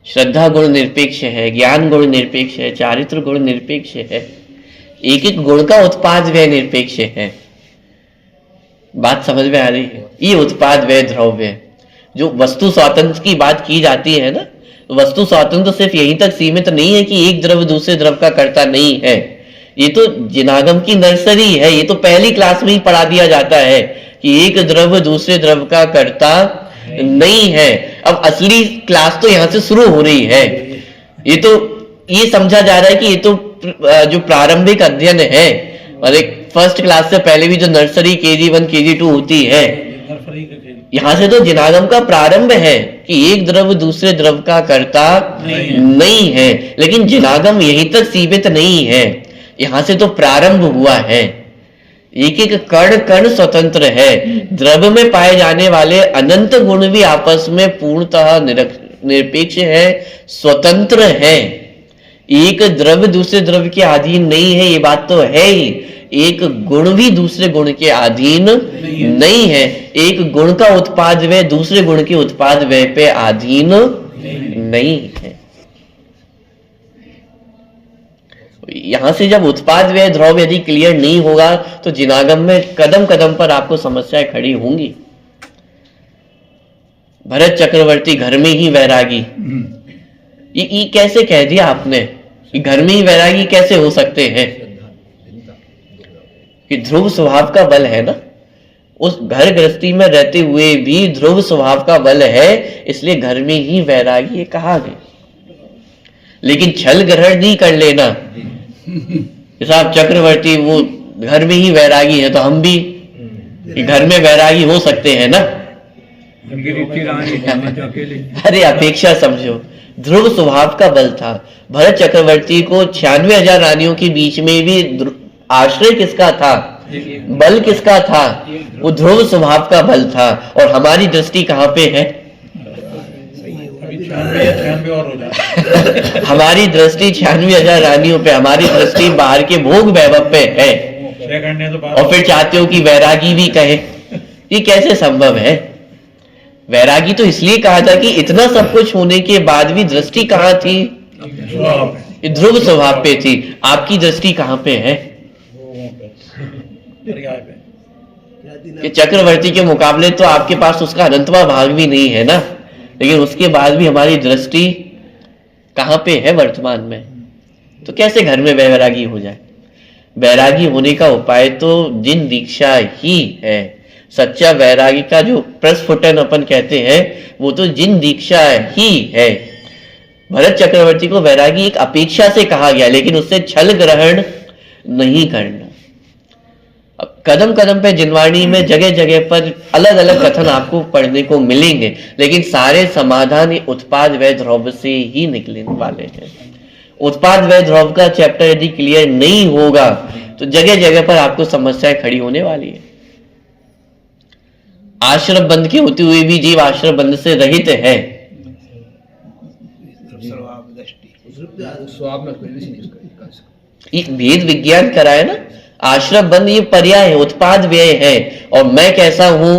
श्रद्धा गुण निरपेक्ष है, ज्ञान गुण निरपेक्ष है, चारित्र गुण निरपेक्ष है, एक एक गुण का उत्पाद व्यय निरपेक्ष है। बात समझ में आ रही है? ये उत्पाद व्यय द्रव्य, जो वस्तु स्वातंत्र की बात की जाती है ना, वस्तु स्वातंत्र सिर्फ यहीं तक सीमित नहीं है कि एक द्रव्य दूसरे द्रव्य का कर्ता नहीं है। ये तो जिनागम की नर्सरी है, ये तो पहली क्लास में ही पढ़ा दिया जाता है कि एक द्रव्य दूसरे द्रव्य का कर्ता नहीं है। अब असली क्लास तो यहां से शुरू हो रही है। ये समझा जा रहा है कि ये तो जो प्रारंभिक अध्ययन है, और एक फर्स्ट क्लास से पहले भी जो नर्सरी KG1 KG2 होती है, यहां से तो जिनागम का प्रारंभ है कि एक द्रव्य दूसरे द्रव्य का कर्ता नहीं है। लेकिन जिनागम यहीं तक सीमित नहीं है, यहां से तो प्रारंभ हुआ है। एक एक कण कण स्वतंत्र है। द्रव्य में पाए जाने वाले अनंत गुण भी आपस में पूर्णतः निरपेक्ष है, स्वतंत्र है। एक द्रव्य दूसरे द्रव्य के अधीन नहीं है, ये बात तो है ही। एक गुण भी दूसरे गुण के अधीन नहीं है। एक गुण का उत्पाद व्यय दूसरे गुण के उत्पाद व्यय पे अधीन नहीं है। यहां से जब उत्पाद व्यय द्रव्य यदि क्लियर नहीं होगा तो जिनागम में कदम कदम पर आपको समस्याएं खड़ी होंगी। भरत चक्रवर्ती घर में ही वैरागी, ये कैसे कह दिया आपने कि घर में ही वैरागी कैसे हो सकते हैं? कि ध्रुव स्वभाव का बल है ना, उस घर गृहस्थी में रहते हुए भी ध्रुव स्वभाव का बल है, इसलिए घर में ही वैरागी ये कहा गया। लेकिन छल ग्रहण नहीं कर लेना साहब चक्रवर्ती वो घर में ही वैरागी है तो हम भी घर में वैरागी हो सकते हैं ना। अरे अपेक्षा समझो, ध्रुव स्वभाव का बल था। भरत चक्रवर्ती को 96,000 रानियों के बीच में भी आश्रय किसका था, बल किसका था? वो ध्रुव स्वभाव का बल था। और हमारी दृष्टि कहां पे है? हमारी दृष्टि 96,000 रानियों पे, हमारी दृष्टि बाहर के भोग वैभव पे है। और फिर चाहते हो कि वैरागी भी कहे, ये कैसे संभव है? वैरागी तो इसलिए कहा था कि इतना सब कुछ होने के बाद भी दृष्टि कहां थी? ध्रुव स्वभाव पे थी। आपकी दृष्टि कहां पे है? कि चक्रवर्ती के मुकाबले तो आपके पास उसका अनंतवा भाग भी नहीं है ना, लेकिन उसके बाद भी हमारी दृष्टि कहां पे है वर्तमान में? तो कैसे घर में वैरागी हो जाए? वैरागी होने का उपाय तो जिन दीक्षा ही है। सच्चा वैरागी का जो प्रस्फुटन अपन कहते हैं वो तो जिन दीक्षा ही है। भरत चक्रवर्ती को वैरागी एक अपेक्षा से कहा गया, लेकिन उससे छल ग्रहण नहीं करना। अब कदम कदम पे जिनवाणी में जगह जगह पर अलग अलग कथन आपको पढ़ने को मिलेंगे, लेकिन सारे समाधान उत्पाद व्यय द्रव्य से ही निकलने वाले हैं। उत्पाद व्यय द्रव्य का चैप्टर यदि क्लियर नहीं होगा तो जगह जगह पर आपको समस्याएं खड़ी होने वाली है। आश्रम बंध के होते हुए भी जीव आश्रम बंध से रहित है। भेद विज्ञान कराए ना, आश्रम बंध ये पर्याय है, उत्पाद व्यय है। और मैं कैसा हूं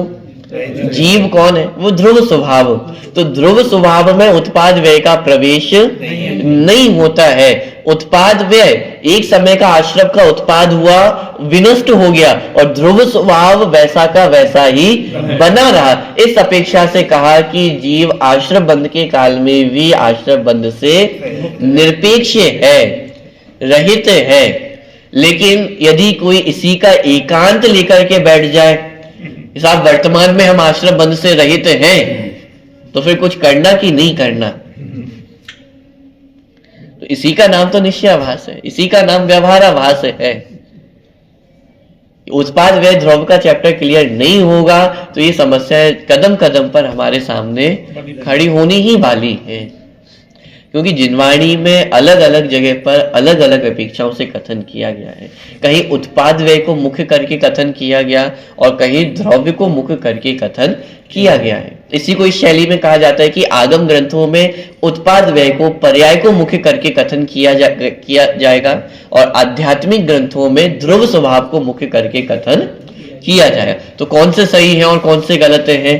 जीव कौन है? वो ध्रुव स्वभाव। तो ध्रुव स्वभाव में उत्पाद व्यय का प्रवेश नहीं होता है। उत्पाद व्यय एक समय का आश्रम का उत्पाद हुआ, विनष्ट हो गया, और ध्रुव स्वभाव वैसा का वैसा ही बना रहा। इस अपेक्षा से कहा कि जीव आश्रम बंध के काल में भी आश्रम बंध से निरपेक्ष है, रहित है। लेकिन यदि कोई इसी का एकांत लेकर के बैठ जाए, साहब वर्तमान में हम आश्रम बंध से रहित हैं, तो फिर कुछ करना कि नहीं करना? तो इसी का नाम तो निश्चयाभास है, इसी का नाम व्यवहाराभास है। उत्पाद व्यय ध्रुव का चैप्टर क्लियर नहीं होगा तो ये समस्याएं कदम कदम पर हमारे सामने खड़ी होनी ही वाली है। क्योंकि जिनवाणी में अलग अलग जगह पर अलग अलग अपेक्षाओं से कथन किया गया है। कहीं उत्पाद व्यय को मुख्य करके कथन किया गया और कहीं द्रव्य को मुख्य करके कथन किया गया है। इसी को इस शैली में कहा जाता है कि आगम ग्रंथों में उत्पाद व्यय को पर्याय को मुख्य करके कथन किया जाएगा और आध्यात्मिक ग्रंथों में ध्रुव स्वभाव को मुख्य करके कथन किया जाएगा। तो कौन से सही है और कौन से गलत है?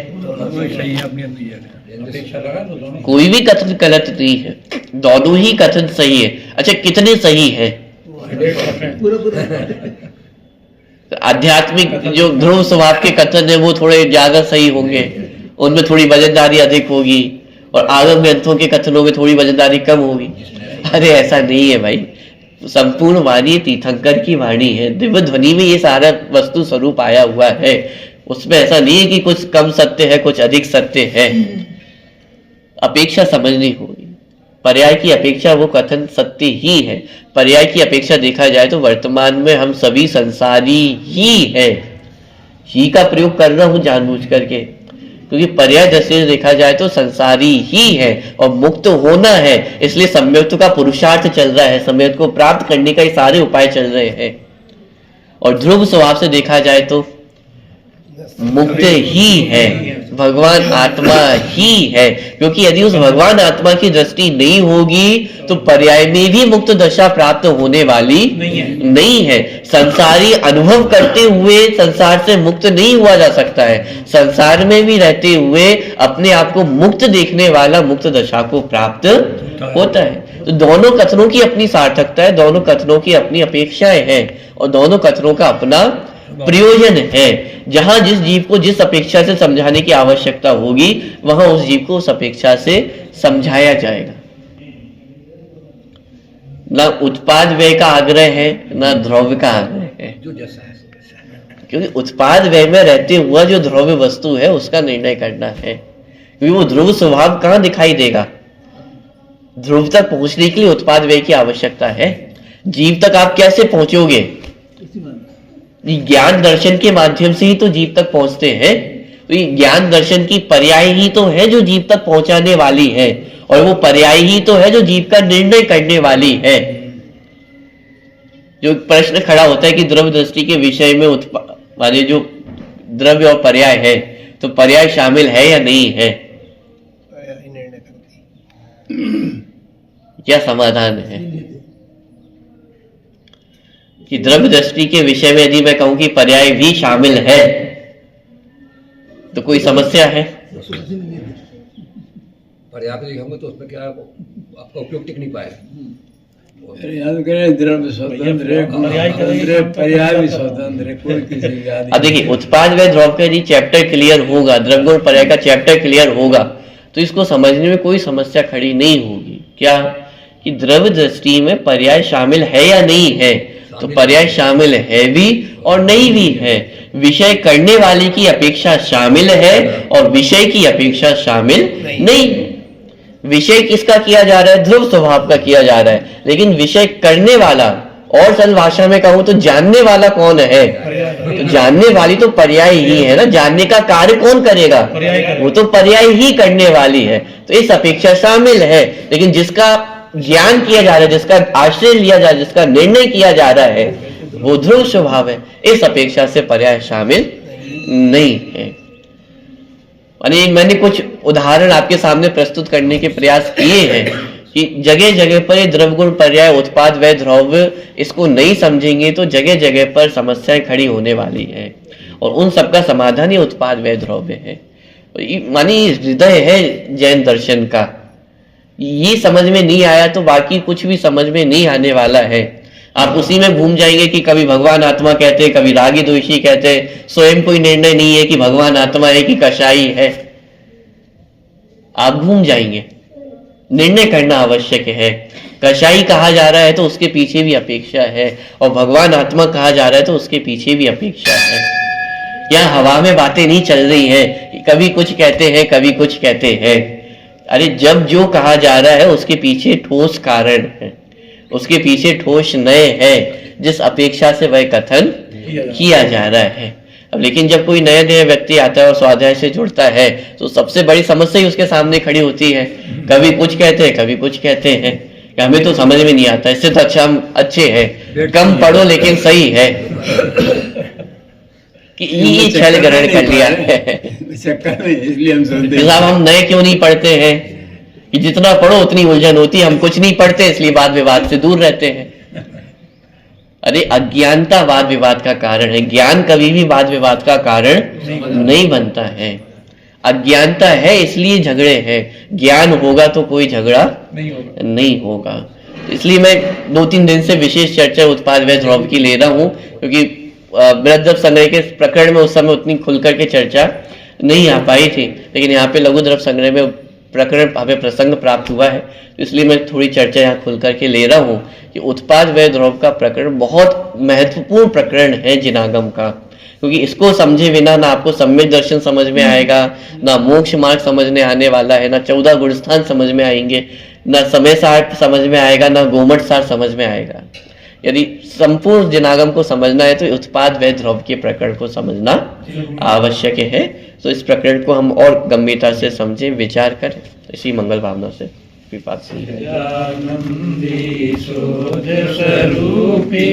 कोई भी कथन गलत नहीं है, दोनों ही कथन सही है। अच्छा, कितने सही है? आध्यात्मिक जो ध्रुव स्वभाव के कथन है वो थोड़े ज्यादा सही होंगे, उनमें थोड़ी वजनदारी अधिक होगी, और आगम ग्रंथों के कथनों में थोड़ी वजनदारी कम होगी। अरे ऐसा नहीं है भाई, संपूर्ण वाणी तीर्थंकर की वाणी है। दिव्य ध्वनि में ये सारा वस्तु स्वरूप आया हुआ है, उसमें ऐसा नहीं है कि कुछ कम सत्य है कुछ अधिक सत्य है। अपेक्षा समझनी होगी। पर्याय की अपेक्षा वो कथन सत्य ही है। पर्याय की अपेक्षा देखा जाए तो वर्तमान में हम सभी संसारी ही है, ही का प्रयोग कर रहा हूं जानबूझ करके, क्योंकि पर्याय दृष्टि से देखा जाए तो संसारी ही है और मुक्त होना है, इसलिए सम्यक्त का पुरुषार्थ चल रहा है, सम्यक्त को प्राप्त करने का ये सारे उपाय चल रहे हैं। और ध्रुव स्वभाव से देखा जाए तो मुक्त ही है, भगवान आत्मा ही है। क्योंकि यदि उस भगवान आत्मा की दृष्टि नहीं होगी तो पर्याय में भी मुक्त दशा प्राप्त होने वाली नहीं है। संसारी अनुभव करते हुए संसार से मुक्त नहीं हुआ जा सकता है, संसार में भी रहते हुए अपने आप को मुक्त देखने वाला मुक्त दशा को प्राप्त होता है। तो दोनों कथनों की अपनी सार्थकता है, दोनों कथनों की अपनी अपेक्षाएं हैं और दोनों कथनों का अपना प्रयोजन है। जहां जिस जीव को जिस अपेक्षा से समझाने की आवश्यकता होगी वहां उस जीव को उस अपेक्षा से समझाया जाएगा। ना उत्पाद व्यय का आग्रह है ना द्रव्य का आग्रह है, जो जैसा है। क्योंकि उत्पाद व्यय में रहते हुआ जो द्रव्य वस्तु है उसका निर्णय करना है। क्योंकि वो ध्रुव स्वभाव कहां दिखाई देगा? ध्रुव तक पहुंचने के लिए उत्पाद व्यय की आवश्यकता है। जीव तक आप कैसे पहुंचोगे? ज्ञान दर्शन के माध्यम से ही तो जीव तक पहुंचते हैं। तो ये ज्ञान दर्शन की पर्याय ही तो है जो जीव तक पहुंचाने वाली है, और वो पर्याय ही तो है जो जीव का निर्णय करने वाली है। जो प्रश्न खड़ा होता है कि द्रव्य दृष्टि के विषय में वाले जो द्रव्य और पर्याय है, तो पर्याय शामिल है या नहीं है? क्या समाधान है कि द्रव्य दृष्टि के विषय में यदि मैं कहूं कि पर्याय भी शामिल है तो कोई समस्या है? पर्याप्त लिखेंगे तो उसमें क्या आपका उपयोग टिक नहीं पाएगा। याद करें द्रव्य स्वतंत्र है, पर्याय भी स्वतंत्र है, कोई किसी का। अब देखिए उत्पाद व्यय द्रव्य का यदि चैप्टर क्लियर होगा, द्रव्य गुण पर्याय का चैप्टर क्लियर होगा तो इसको समझने में कोई समस्या खड़ी नहीं होगी। क्या कि द्रव्य दृष्टि में पर्याय शामिल है या नहीं है? तो पर्याय शामिल है भी और नहीं भी है। विषय करने वाले की अपेक्षा शामिल है और विषय की अपेक्षा शामिल नहीं है। विषय किसका किया जा रहा है? ध्रुव स्वभाव का किया जा रहा है, लेकिन विषय करने वाला, और सरल भाषा में कहूं तो जानने वाला कौन है? तो जानने वाली तो पर्याय ही है ना। जानने का कार्य कौन करेगा? वो तो पर्याय ही करने वाली है। तो इस अपेक्षा शामिल है, लेकिन जिसका ज्ञान किया जा रहा है, जिसका आश्रय लिया जा रहा है, जिसका निर्णय किया जा रहा है, वो ध्रुव स्वभाव है। इस अपेक्षा से पर्याय शामिल नहीं है। मैंने कुछ उदाहरण आपके सामने प्रस्तुत करने के प्रयास किए हैं कि जगह जगह पर ये द्रव्य गुण पर्याय उत्पाद व्यय द्रव्य इसको नहीं समझेंगे तो जगह जगह पर समस्याएं खड़ी होने वाली है। और उन सबका समाधान ये उत्पाद वय द्रव्य है। मानी हृदय है जैन दर्शन का। ये समझ में नहीं आया तो बाकी कुछ भी समझ में नहीं आने वाला है। आप उसी में घूम जाएंगे कि कभी भगवान आत्मा कहते, कभी रागी द्वेषी कहते, स्वयं कोई निर्णय नहीं है कि भगवान आत्मा है कि कषाई है। आप घूम जाएंगे। निर्णय करना आवश्यक है। कषाई कहा जा रहा है तो उसके पीछे भी अपेक्षा है, और भगवान आत्मा कहा जा रहा है तो उसके पीछे भी अपेक्षा है। यहाँ हवा में बातें नहीं चल रही हैं, कभी कुछ कहते हैं कभी कुछ कहते हैं। अरे जब जो कहा जा रहा है उसके पीछे ठोस कारण है, उसके पीछे ठोस नय है, जिस अपेक्षा से वह कथन किया जा रहा है। अब लेकिन जब कोई नया नया व्यक्ति आता है और स्वाध्याय से जुड़ता है तो सबसे बड़ी समस्या ही उसके सामने खड़ी होती है। कभी कुछ कहते हैं कभी कुछ कहते हैं कि हमें तो समझ में नहीं आता, इससे तो अच्छा हम अच्छे हैं, कम पढ़ो लेकिन सही है, कि ये छल ग्रहण कर लिया है। इसलिए हम सुनते हैं साहब हम नए क्यों नहीं पढ़ते हैं कि जितना पढ़ो उतनी उलझन होती है, हम कुछ नहीं पढ़ते इसलिए वाद विवाद से दूर रहते हैं। अरे अज्ञानता वाद विवाद का कारण है, ज्ञान कभी भी वाद विवाद का कारण नहीं बनता है। अज्ञानता है इसलिए झगड़े हैं, ज्ञान होगा तो कोई झगड़ा नहीं होगा। इसलिए मैं 2-3 दिन से विशेष चर्चा उत्पाद वय द्रव्य की ले रहा हूं, क्योंकि बृहद्रव्य संग्रह के प्रकरण में उस समय उतनी खुलकर के चर्चा नहीं आ पाई थी, लेकिन यहाँ पे लघु द्रव्य संग्रह में प्रकरण हमें प्रसंग प्राप्त हुआ है, इसलिए मैं थोड़ी चर्चा यहाँ खुल करके ले रहा हूँ कि उत्पाद वय द्रव्य का प्रकरण बहुत महत्वपूर्ण प्रकरण है जिनागम का। क्योंकि इसको समझे बिना ना आपको सम्यक दर्शन समझ में आएगा, ना मोक्ष मार्ग समझने आने वाला है, ना 14 गुणस्थान समझ में आएंगे, ना समय सार समझ में आएगा, ना गोमट सार समझ में आएगा। यदि संपूर्ण जिनागम को समझना है तो उत्पाद वय द्रव्य के प्रकरण को समझना आवश्यक है। तो इस प्रकरण को हम और गंभीरता से समझें, विचार करें। इसी मंगल भावना से विपात स्वरूपी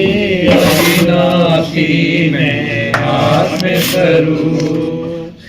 अविनाशी में आत्म स्वरूप